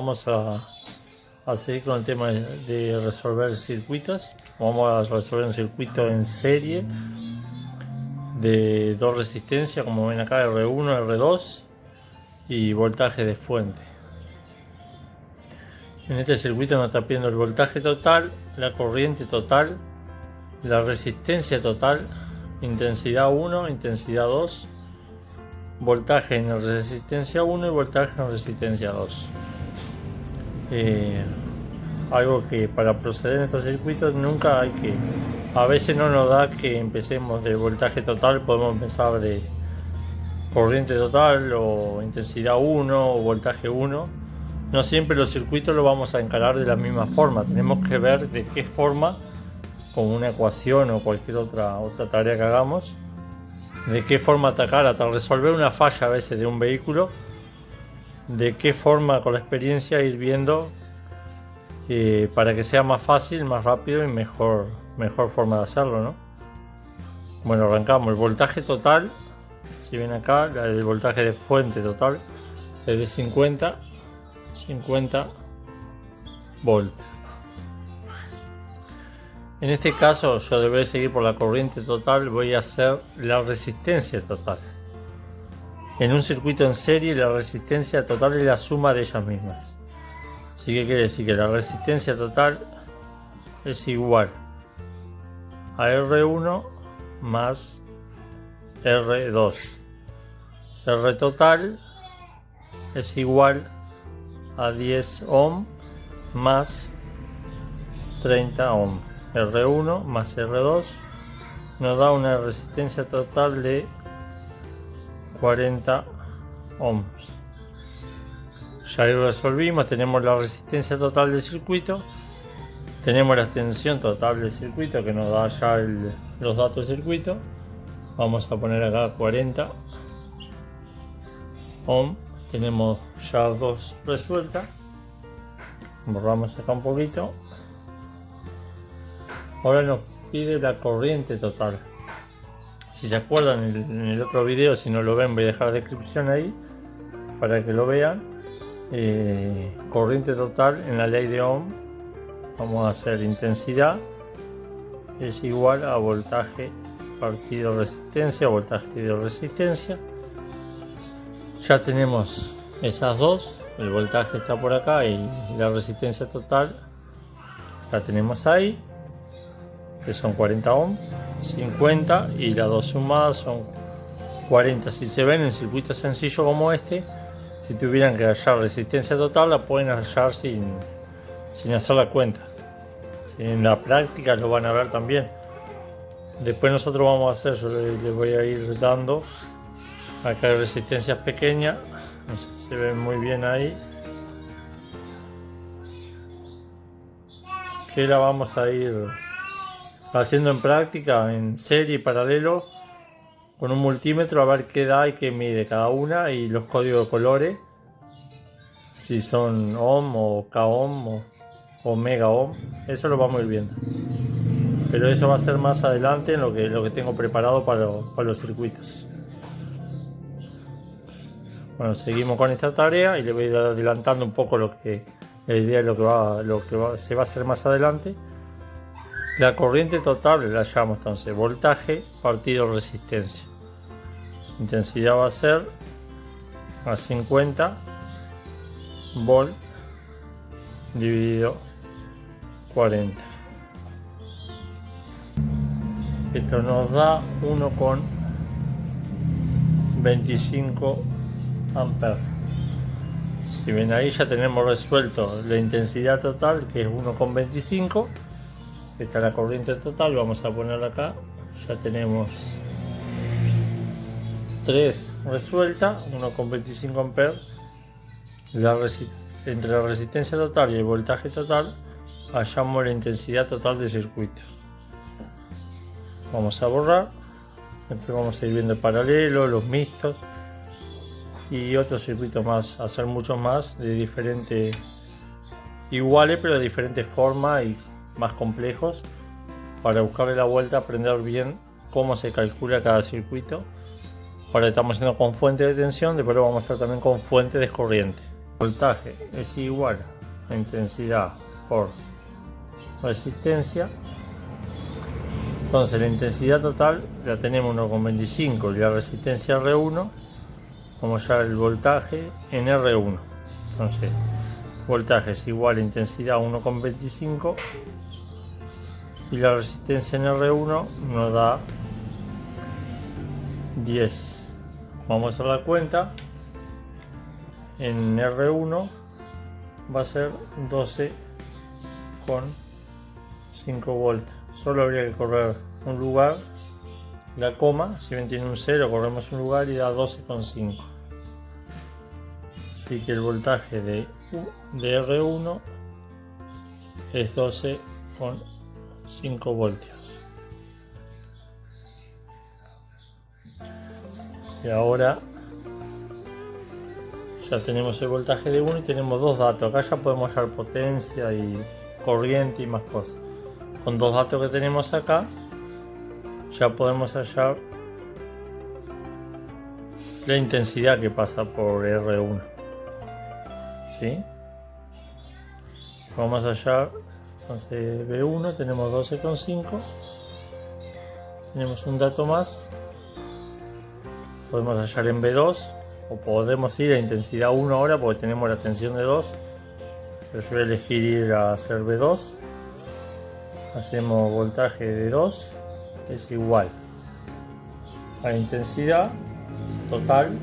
vamos a seguir con el tema de resolver circuitos. Vamos a resolver un circuito en serie de dos resistencias, como ven acá, R1, R2 y voltaje de fuente. En este circuito nos está pidiendo el voltaje total, la corriente total, la resistencia total, intensidad 1, intensidad 2, voltaje en resistencia 1 y voltaje en resistencia 2. Algo que para proceder en estos circuitos nunca hay que, a veces no nos da que empecemos de voltaje total, podemos empezar de corriente total o intensidad 1 o voltaje 1. No siempre los circuitos los vamos a encarar de la misma forma, tenemos que ver de qué forma, con una ecuación o cualquier otra tarea que hagamos, de qué forma atacar hasta resolver una falla a veces de un vehículo, de qué forma con la experiencia ir viendo para que sea más fácil, más rápido y mejor forma de hacerlo, ¿no? Bueno, arrancamos. El voltaje total, si ven acá, el voltaje de fuente total es de 50 volt. En este caso yo deberé seguir por la corriente total, voy a hacer la resistencia total. En un circuito en serie la resistencia total es la suma de ellas mismas. Así que quiere decir que la resistencia total es igual a R1 más R2. R total es igual a 10 ohm más 30 ohm. R1 más R2 nos da una resistencia total de 40 ohms. Ya lo resolvimos, tenemos la resistencia total del circuito, tenemos la tensión total del circuito que nos da ya los datos del circuito. Vamos a poner acá 40 ohm, tenemos ya dos resueltas. Borramos acá un poquito. Ahora nos pide la corriente total. Si se acuerdan en el otro video, si no lo ven voy a dejar la descripción ahí para que lo vean. Corriente total en la ley de Ohm, vamos a hacer intensidad es igual a voltaje partido resistencia, voltaje de resistencia. Ya tenemos esas dos, el voltaje está por acá y la resistencia total la tenemos ahí, que son 40 ohm, 50 y las dos sumadas son 40. Si se ven en circuitos sencillos como este, si tuvieran que hallar resistencia total la pueden hallar sin hacer la cuenta. En la práctica lo van a ver también. Después nosotros vamos a hacer, yo les voy a ir dando. Acá hay resistencias pequeñas, no sé si se ven muy bien ahí, que la vamos a ir haciendo en práctica, en serie y paralelo, con un multímetro, a ver qué da y qué mide cada una y los códigos de colores, si son ohm o k ohm o mega ohm, eso lo vamos a ir viendo. Pero eso va a ser más adelante en lo que tengo preparado para los circuitos. Bueno, seguimos con esta tarea y le voy a ir adelantando un poco la idea de lo que se va a hacer más adelante. La corriente total la llamo entonces voltaje partido resistencia. Intensidad va a ser a 50 volt dividido 40. Esto nos da 1,25 amperes. Si ven ahí ya tenemos resuelto la intensidad total, que es 1,25. Esta es la corriente total, vamos a ponerla acá. Ya tenemos 3 resueltas, 1,25 amperes. Entre la resistencia total y el voltaje total hallamos la intensidad total del circuito. Vamos a borrar. Después vamos a ir viendo el paralelo, los mixtos y otros circuitos más, hacer muchos más de diferentes, iguales pero de diferentes formas y más complejos, para buscarle la vuelta, aprender bien cómo se calcula cada circuito. Ahora estamos haciendo con fuente de tensión, después lo vamos a hacer también con fuente de corriente. voltaje es igual a intensidad por resistencia. Entonces la intensidad total la tenemos 1,25 y la resistencia R1, como ya el voltaje en R1. Entonces voltaje es igual a intensidad 1,25 y la resistencia en R1 nos da 10. Vamos a hacer la cuenta. En R1 va a ser 12,5 volts. Solo habría que correr un lugar, la coma, si bien tiene un 0, corremos un lugar y da 12,5. Así que el voltaje de R1 es 12,5 voltios. Y ahora ya tenemos el voltaje de 1 y tenemos dos datos. Acá ya podemos hallar potencia y corriente y más cosas. Con dos datos que tenemos acá ya podemos hallar la intensidad que pasa por R1. ¿Sí? Vamos a hallar, entonces B1 tenemos 12,5. Tenemos un dato más. Podemos hallar en B2 o podemos ir a intensidad 1 ahora porque tenemos la tensión de 2. Pero yo voy a elegir ir a hacer B2. Hacemos voltaje de 2 es igual a la intensidad total,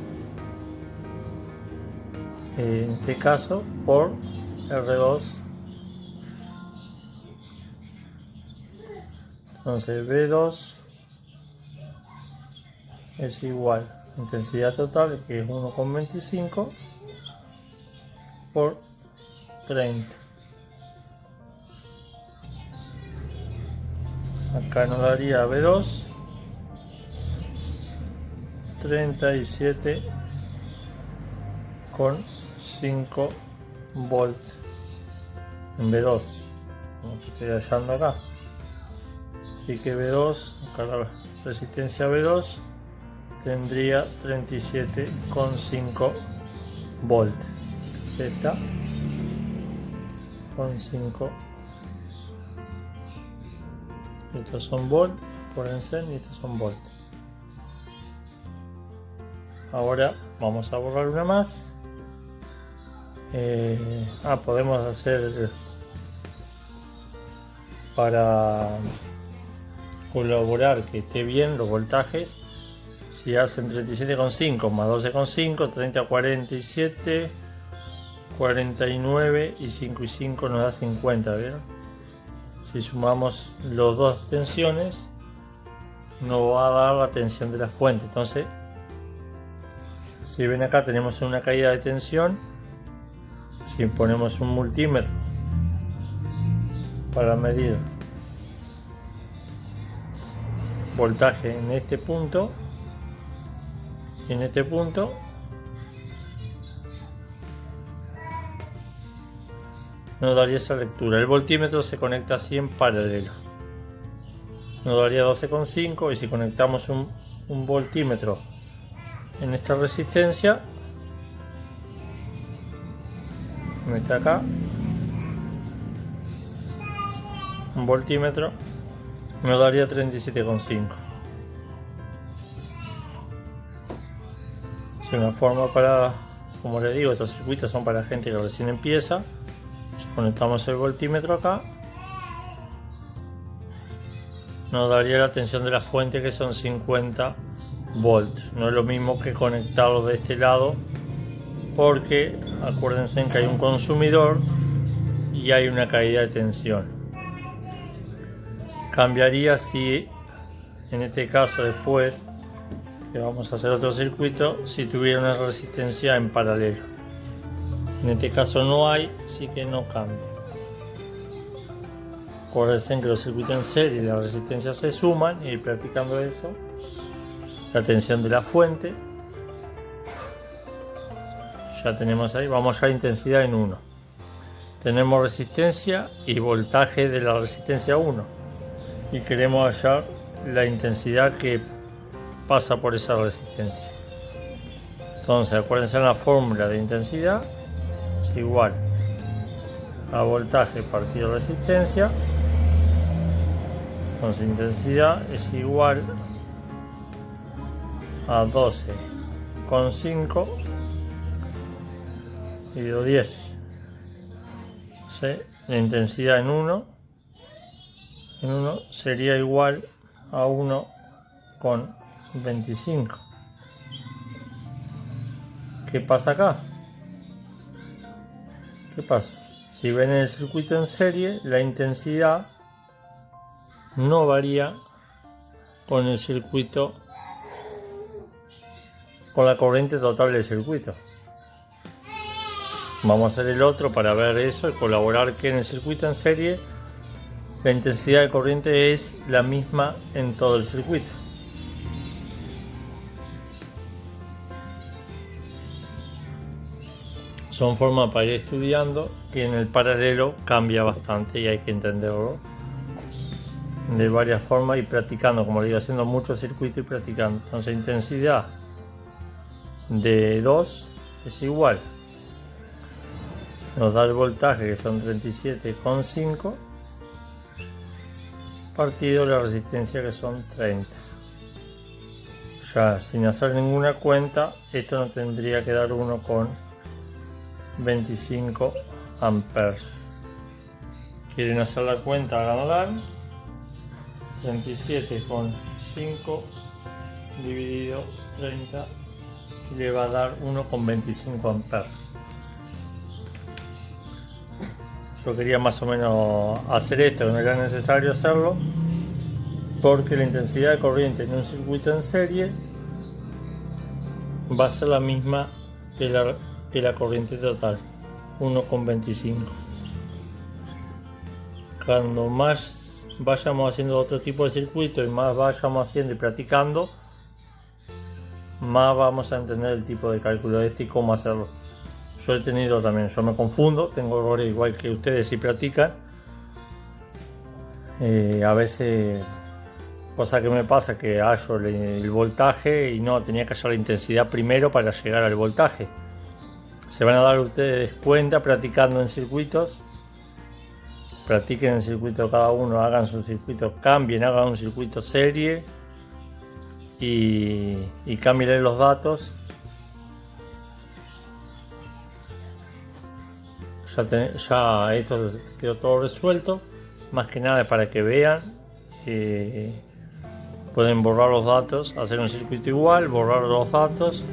en este caso por R2. Entonces B2 es igual a intensidad total, que es 1,25 por 30. Acá nos daría B2 37,5 volts en B2, como que estoy hallando acá. Así que B2, acá la resistencia B2 tendría 37,5 volts. Z con 5. Estos son volts, acuérdense, y estos son volts. Ahora vamos a borrar una más. Podemos hacer para colaborar que esté bien los voltajes. Si hacen 37,5 más 12,5, 30, 47, 49 y 5 y 5 nos da 50, ¿vieron? Si sumamos las dos tensiones nos va a dar la tensión de la fuente. Entonces, si ven acá tenemos una caída de tensión. Si ponemos un multímetro para medir voltaje en este punto y en este punto, nos daría esa lectura. El voltímetro se conecta así en paralelo. Nos daría 12,5 y si conectamos un voltímetro en esta resistencia, está acá, un voltímetro, nos daría 37,5. Es una forma para, como les digo, estos circuitos son para gente que recién empieza. Conectamos el voltímetro acá, nos daría la tensión de la fuente, que son 50 volts. No es lo mismo que conectarlo de este lado, porque acuérdense que hay un consumidor y hay una caída de tensión. Cambiaría si en este caso después que vamos a hacer otro circuito, si tuviera una resistencia en paralelo. En este caso no hay, así que no cambia. Acuérdense que los circuitos en serie y las resistencias se suman, y practicando eso, la tensión de la fuente, ya tenemos ahí, vamos a intensidad en 1. Tenemos resistencia y voltaje de la resistencia 1 y queremos hallar la intensidad que pasa por esa resistencia. Entonces acuérdense en la fórmula de intensidad, es igual a voltaje partido resistencia. Entonces intensidad es igual a 12,5 dividido 10. ¿Sí? La intensidad en 1 sería igual a 1,25. ¿Qué pasa acá? ¿Qué pasa? Si ven el circuito en serie, la intensidad no varía con el circuito, con la corriente total del circuito. Vamos a hacer el otro para ver eso y colaborar que en el circuito en serie la intensidad de corriente es la misma en todo el circuito. Son formas para ir estudiando que en el paralelo cambia bastante y hay que entenderlo de varias formas y practicando, como le digo, haciendo muchos circuitos y practicando. Entonces intensidad de 2 es igual, nos da el voltaje que son 37,5 partido la resistencia que son 30. Ya sin hacer ninguna cuenta, esto nos tendría que dar 1,25 amperes. Quieren hacer la cuenta, háganla. 37,5 dividido 30 le va a dar 1,25 amperes. Yo quería más o menos hacer esto, no era necesario hacerlo porque la intensidad de corriente en un circuito en serie va a ser la misma que la corriente total, 1,25. Cuando más vayamos haciendo otro tipo de circuito y más vayamos haciendo y practicando, más vamos a entender el tipo de cálculo de este y cómo hacerlo. Yo he tenido también, yo me confundo, tengo errores igual que ustedes si practican. A veces, cosa que me pasa que hallo el voltaje y no, tenía que hallar la intensidad primero para llegar al voltaje. Se van a dar ustedes cuenta practicando en circuitos. Practiquen el circuito cada uno, hagan su circuito, cambien, hagan un circuito serie y cambien los datos. Ya esto quedó todo resuelto, más que nada para que vean. Pueden borrar los datos, hacer un circuito igual, borrar los datos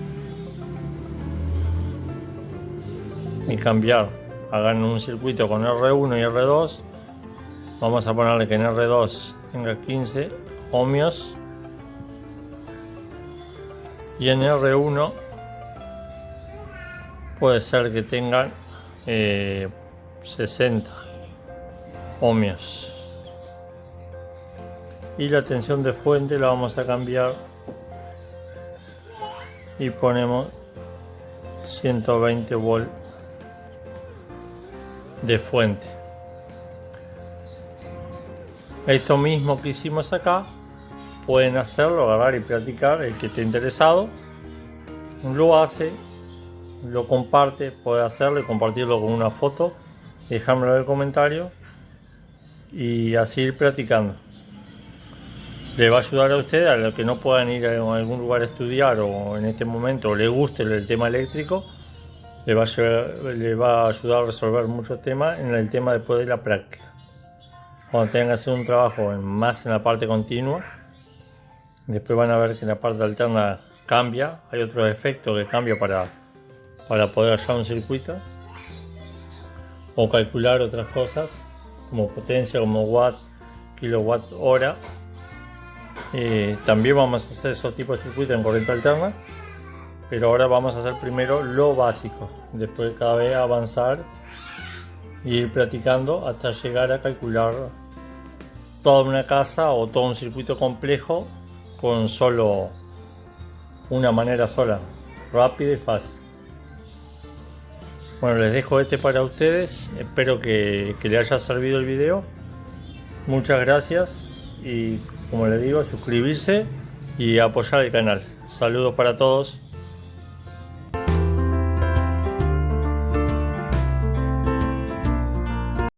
y cambiar. Hagan un circuito con R1 y R2. Vamos a ponerle que en R2 tenga 15 ohmios y en R1 puede ser que tengan 60 ohmios. Y la tensión de fuente la vamos a cambiar y ponemos 120 volt de fuente. Esto mismo que hicimos acá pueden hacerlo, agarrar y practicar. El que esté interesado lo hace, lo comparte, puede hacerlo y compartirlo con una foto, dejármelo en el comentario y así ir practicando. Le va a ayudar a ustedes, a los que no puedan ir a algún lugar a estudiar o en este momento le guste el tema eléctrico, le va a ayudar a resolver muchos temas en el tema después de la práctica. Cuando tengan que hacer un trabajo más en la parte continua, después van a ver que en la parte alterna cambia, hay otros efectos que cambia para poder hallar un circuito o calcular otras cosas como potencia, como watt, kilowatt hora. También vamos a hacer esos tipos de circuitos en corriente alterna, pero ahora vamos a hacer primero lo básico, después cada vez avanzar y ir practicando hasta llegar a calcular toda una casa o todo un circuito complejo con solo una manera sola, rápida y fácil. Bueno, les dejo este para ustedes, espero que les haya servido el video. Muchas gracias y como les digo, suscribirse y apoyar el canal. Saludos para todos.